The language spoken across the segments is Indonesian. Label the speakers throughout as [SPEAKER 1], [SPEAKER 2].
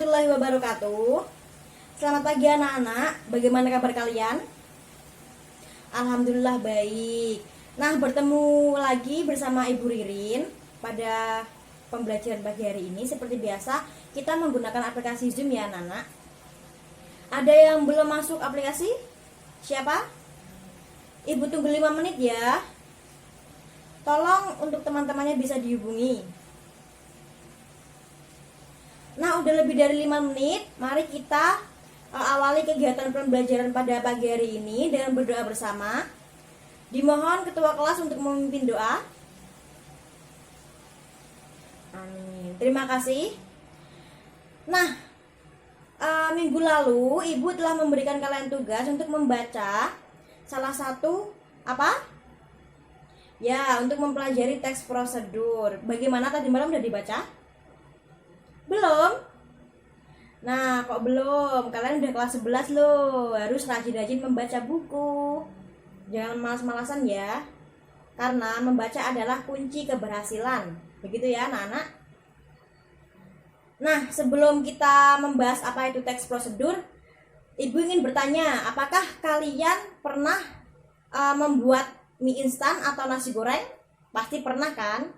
[SPEAKER 1] warahmatullahi wabarakatuh. Selamat pagi anak-anak. Bagaimana kabar kalian? Alhamdulillah baik. Nah, bertemu lagi bersama Ibu Ririn pada pembelajaran pagi hari ini. Seperti biasa, kita menggunakan aplikasi Zoom ya anak-anak. Ada yang belum masuk aplikasi? Siapa? Ibu tunggu 5 menit ya. Tolong untuk teman-temannya bisa dihubungi. Nah, udah lebih dari 5 menit. Mari kita awali kegiatan pembelajaran pada pagi hari ini dengan berdoa bersama. Dimohon ketua kelas untuk memimpin doa. Amin. Terima kasih. Nah, minggu lalu Ibu telah memberikan kalian tugas untuk membaca salah satu apa? Ya, untuk mempelajari teks prosedur. Bagaimana tadi malam udah dibaca? Belum? Nah, kok belum? Kalian udah kelas 11 loh. Harus rajin-rajin membaca buku. Jangan malas-malasan ya. Karena membaca adalah kunci keberhasilan. Begitu ya anak-anak? Nah, sebelum kita membahas apa itu teks prosedur, Ibu ingin bertanya, apakah kalian pernah membuat mie instan atau nasi goreng? Pasti pernah kan?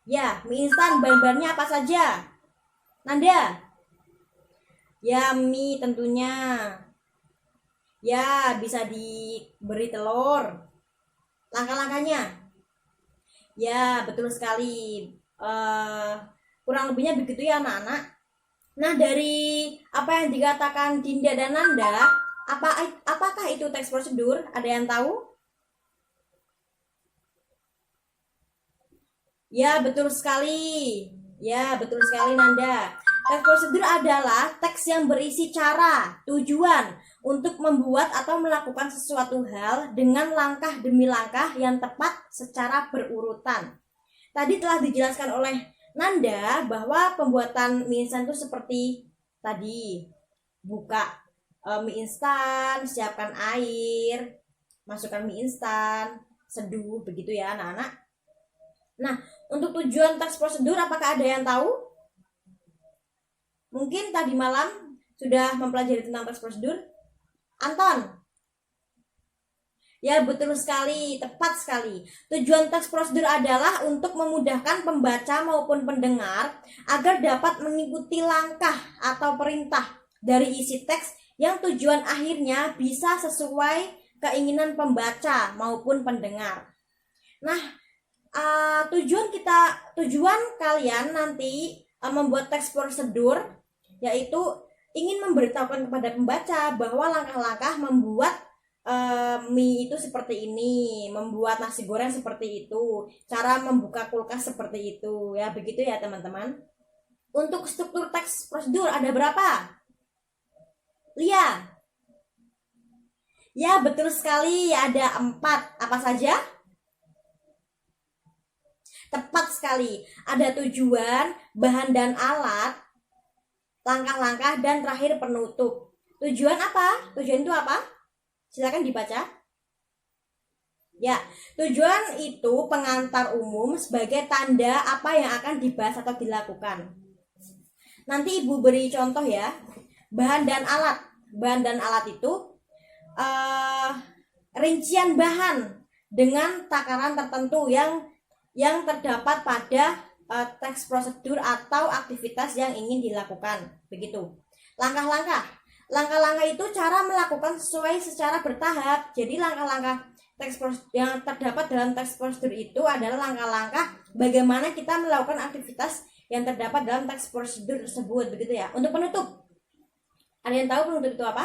[SPEAKER 1] Ya, mie instan bahan-bahannya apa saja? Nanda? Ya, mie tentunya. Ya, bisa diberi telur. Langkah-langkahnya? Ya, betul sekali. Kurang lebihnya begitu ya anak-anak. Nah, dari apa yang dikatakan Dinda dan Nanda, apakah itu teks prosedur? Ada yang tahu? Ya, betul sekali. Ya, betul sekali Nanda. Teks prosedur adalah teks yang berisi cara, tujuan untuk membuat atau melakukan sesuatu hal dengan langkah demi langkah yang tepat secara berurutan. Tadi telah dijelaskan oleh Nanda bahwa pembuatan mie instan itu seperti tadi. Buka mie instan, siapkan air, masukkan mie instan, seduh, begitu ya anak-anak. Nah, untuk tujuan teks prosedur apakah ada yang tahu? Mungkin tadi malam sudah mempelajari tentang teks prosedur. Anton? Ya, betul sekali, tepat sekali. Tujuan teks prosedur adalah untuk memudahkan pembaca maupun pendengar agar dapat mengikuti langkah atau perintah dari isi teks yang tujuan akhirnya bisa sesuai keinginan pembaca maupun pendengar. Nah, tujuan kalian nanti membuat teks prosedur yaitu ingin memberitahukan kepada pembaca bahwa langkah-langkah membuat mie itu seperti ini, membuat nasi goreng seperti itu, cara membuka kulkas seperti itu, ya begitu ya teman-teman. Untuk struktur teks prosedur ada berapa? Lia? Ya, betul sekali, ada 4. Apa saja? Tepat sekali. Ada tujuan, bahan dan alat, langkah-langkah, dan terakhir penutup. Tujuan apa? Tujuan itu apa? Silakan dibaca. Ya, tujuan itu pengantar umum sebagai tanda apa yang akan dibahas atau dilakukan. Nanti Ibu beri contoh ya. Bahan dan alat. Bahan dan alat itu rincian bahan dengan takaran tertentu yang terdapat pada teks prosedur atau aktivitas yang ingin dilakukan. Begitu. Langkah-langkah itu cara melakukan secara bertahap. Jadi langkah-langkah teks prosedur yang terdapat dalam teks prosedur itu adalah langkah-langkah bagaimana kita melakukan aktivitas yang terdapat dalam teks prosedur tersebut. Begitu ya. Untuk penutup, ada yang tahu penutup itu apa?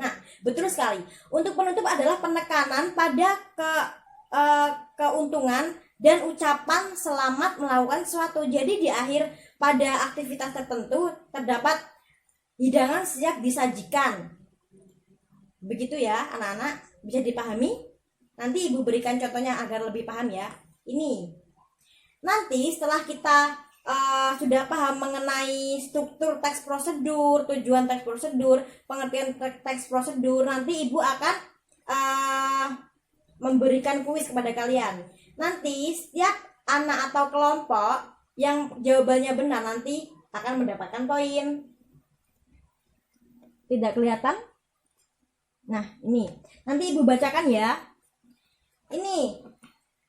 [SPEAKER 1] Nah, betul sekali. Untuk penutup adalah penekanan pada keuntungan dan ucapan selamat melakukan sesuatu. Jadi di akhir pada aktivitas tertentu terdapat hidangan siap disajikan. Begitu ya anak-anak, bisa dipahami? Nanti Ibu berikan contohnya agar lebih paham ya. Ini. Nanti setelah kita sudah paham mengenai struktur teks prosedur, tujuan teks prosedur, pengertian teks prosedur, nanti Ibu akan memberikan kuis kepada kalian. Nanti setiap anak atau kelompok yang jawabannya benar nanti akan mendapatkan poin. Tidak kelihatan? Nah, ini. Nanti Ibu bacakan ya. Ini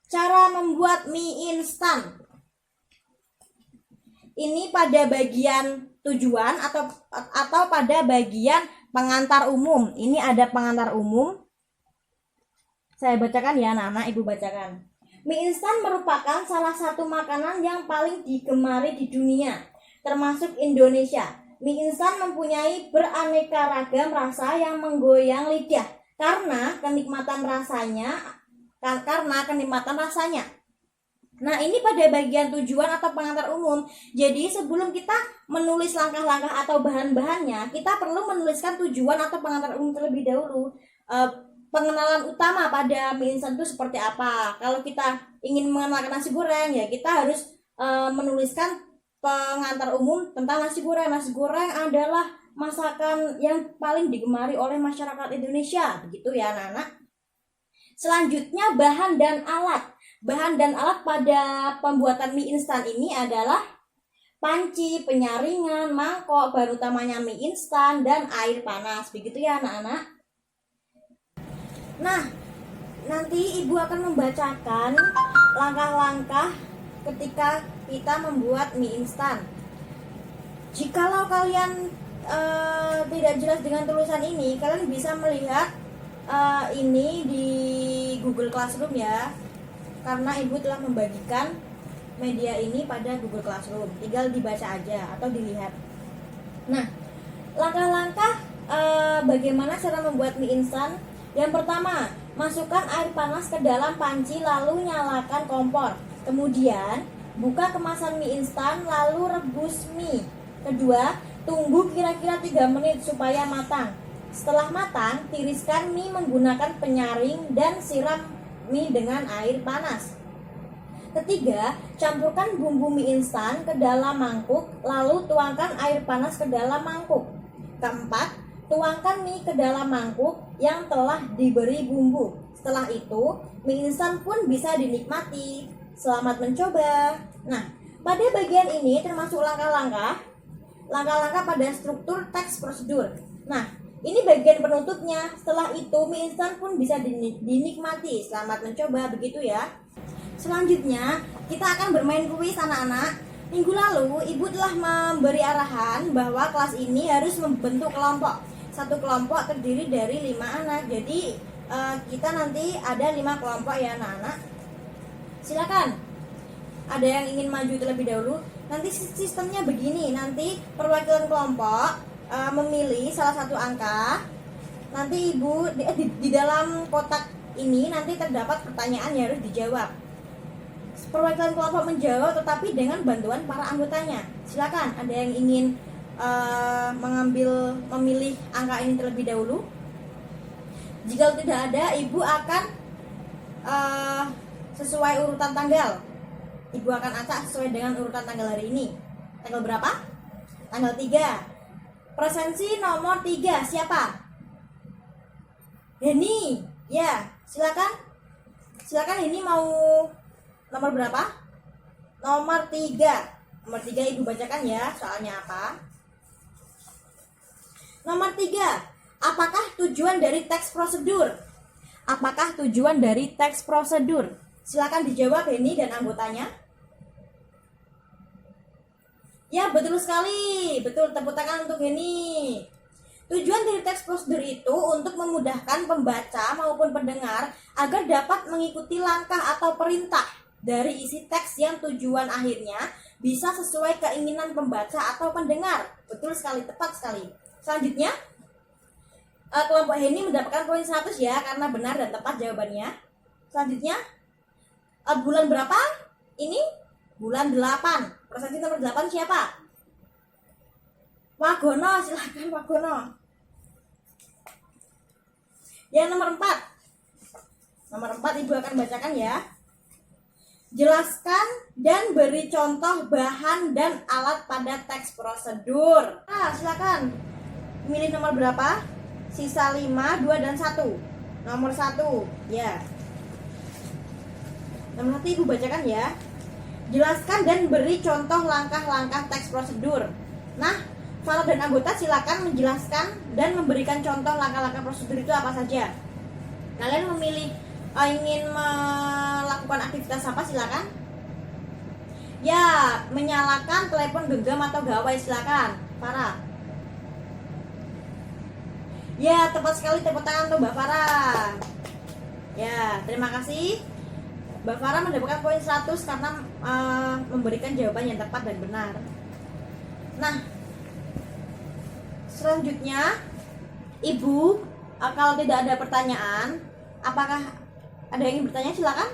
[SPEAKER 1] cara membuat mie instan. Ini pada bagian tujuan atau pada bagian pengantar umum. Ini ada pengantar umum. Saya bacakan ya anak-anak, Ibu bacakan. Mie instan merupakan salah satu makanan yang paling digemari di dunia, termasuk Indonesia. Mie instan mempunyai beraneka ragam rasa yang menggoyang lidah karena kenikmatan rasanya. Nah, ini pada bagian tujuan atau pengantar umum. Jadi sebelum kita menulis langkah-langkah atau bahan-bahannya, kita perlu menuliskan tujuan atau pengantar umum terlebih dahulu. Pengenalan utama pada mie instan itu seperti apa. Kalau kita ingin mengenalkan nasi goreng, ya kita harus menuliskan pengantar umum tentang nasi goreng. Nasi goreng adalah masakan yang paling digemari oleh masyarakat Indonesia. Begitu ya anak-anak. Selanjutnya bahan dan alat. Bahan dan alat pada pembuatan mie instan ini adalah panci, penyaringan, mangkok, bahan utamanya mie instan, dan air panas. Begitu ya anak-anak. Nah, nanti Ibu akan membacakan langkah-langkah ketika kita membuat mie instan. Jikalau kalian tidak jelas dengan tulisan ini, kalian bisa melihat ini di Google Classroom ya, karena Ibu telah membagikan media ini pada Google Classroom. Tinggal dibaca aja atau dilihat. Nah, langkah-langkah bagaimana cara membuat mie instan. Yang pertama, masukkan air panas ke dalam panci lalu nyalakan kompor. Kemudian, buka kemasan mie instan lalu rebus mie. Kedua, tunggu kira-kira 3 menit supaya matang. Setelah matang, tiriskan mie menggunakan penyaring dan siram mie dengan air panas. Ketiga, campurkan bumbu mie instan ke dalam mangkuk lalu tuangkan air panas ke dalam mangkuk. Keempat, tuangkan mie ke dalam mangkuk yang telah diberi bumbu. Setelah itu, mie instan pun bisa dinikmati. Selamat mencoba. Nah, pada bagian ini termasuk langkah-langkah pada struktur teks prosedur. Nah, ini bagian penutupnya. Setelah itu, mie instan pun bisa dinikmati. Selamat mencoba, begitu ya. Selanjutnya, kita akan bermain kuis anak-anak. Minggu lalu, Ibu telah memberi arahan bahwa kelas ini harus membentuk kelompok. Satu kelompok terdiri dari 5 anak. Jadi kita nanti ada 5 kelompok ya anak-anak. Silakan. Ada yang ingin maju terlebih dahulu? Nanti sistemnya begini. Nanti perwakilan kelompok memilih salah satu angka. Nanti Ibu di dalam kotak ini nanti terdapat pertanyaan yang harus dijawab. Perwakilan kelompok menjawab tetapi dengan bantuan para anggotanya. Silakan. Ada yang ingin memilih angka ini terlebih dahulu? Jika tidak ada, Ibu akan sesuai urutan tanggal. Ibu akan acak sesuai dengan urutan tanggal hari ini. Tanggal berapa? Tanggal 3. Presensi nomor 3 siapa? Heni. Ya, silakan. Silakan, Heni mau nomor berapa? Nomor 3. Nomor 3 Ibu bacakan ya, soalnya apa? Nomor 3, apakah tujuan dari teks prosedur? Apakah tujuan dari teks prosedur? Silakan dijawab Heni dan anggotanya. Ya, betul sekali. Betul, tepuk tangan untuk Heni. Tujuan dari teks prosedur itu untuk memudahkan pembaca maupun pendengar agar dapat mengikuti langkah atau perintah dari isi teks yang tujuan akhirnya bisa sesuai keinginan pembaca atau pendengar. Betul sekali, tepat sekali. Selanjutnya, kelompok Heni mendapatkan poin 100 ya, karena benar dan tepat jawabannya. Selanjutnya, bulan berapa? Ini bulan 8. Presensi nomor 8 siapa? Wagono, silakan Wagono. Yang nomor 4. Nomor 4 Ibu akan bacakan ya. Jelaskan dan beri contoh bahan dan alat pada teks prosedur. Silakan. Milih nomor berapa? Sisa 5, 2, dan 1. Nomor 1, ya. Nomor 1 Ibu bacakan ya. Jelaskan dan beri contoh langkah-langkah teks prosedur. Nah, Farah dan anggota silakan menjelaskan dan memberikan contoh langkah-langkah prosedur itu apa saja. Kalian memilih ingin melakukan aktivitas apa, silakan. Ya, menyalakan telepon genggam atau gawai, silakan. Farah. Ya, tepat sekali, tepuk tangan untuk Mbak Farah. Ya, terima kasih. Mbak Farah mendapatkan poin 100 karena memberikan jawaban yang tepat dan benar. Nah, selanjutnya Ibu, kalau tidak ada pertanyaan, apakah ada yang ingin bertanya? Silakan.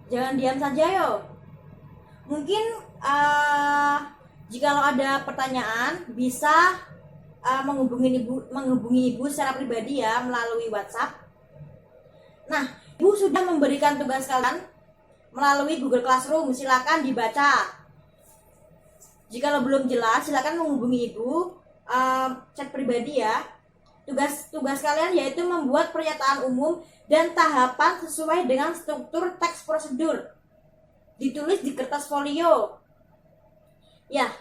[SPEAKER 1] Jangan diam saja yo. Mungkin jika ada pertanyaan bisa menghubungi ibu secara pribadi ya, melalui WhatsApp. Nah, Ibu sudah memberikan tugas kalian melalui Google Classroom, silakan dibaca. Jika belum jelas, silakan menghubungi Ibu chat pribadi ya. Tugas kalian yaitu membuat pernyataan umum dan tahapan sesuai dengan struktur teks prosedur. Ditulis di kertas folio. Ya,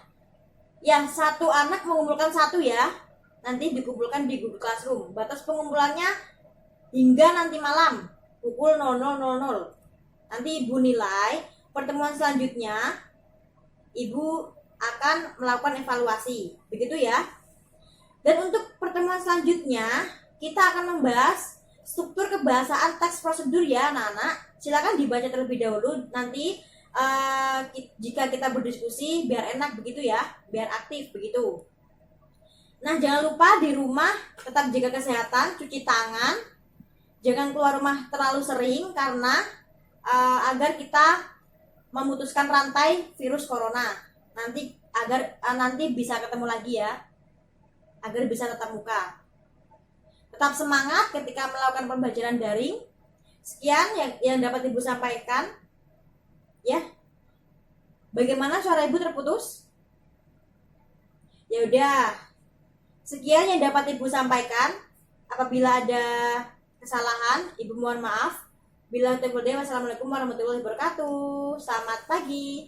[SPEAKER 1] satu anak mengumpulkan satu ya. Nanti dikumpulkan di Google Classroom. Batas pengumpulannya hingga nanti malam pukul 00.00. Nanti Ibu nilai. Pertemuan selanjutnya Ibu akan melakukan evaluasi. Begitu ya. Dan untuk pertemuan selanjutnya kita akan membahas struktur kebahasaan teks prosedur ya anak-anak. Silakan dibaca terlebih dahulu. Nanti jika kita berdiskusi biar enak begitu ya, biar aktif begitu. Nah, jangan lupa di rumah tetap jaga kesehatan, cuci tangan, jangan keluar rumah terlalu sering karena agar kita memutuskan rantai virus corona. Nanti bisa ketemu lagi ya, agar bisa tatap muka. Tetap semangat ketika melakukan pembelajaran daring. Sekian yang dapat Ibu sampaikan. Ya, bagaimana suara Ibu terputus? Ya udah, sekian yang dapat Ibu sampaikan. Apabila ada kesalahan, Ibu mohon maaf. Bila wassalamualaikum warahmatullahi wabarakatuh. Selamat pagi.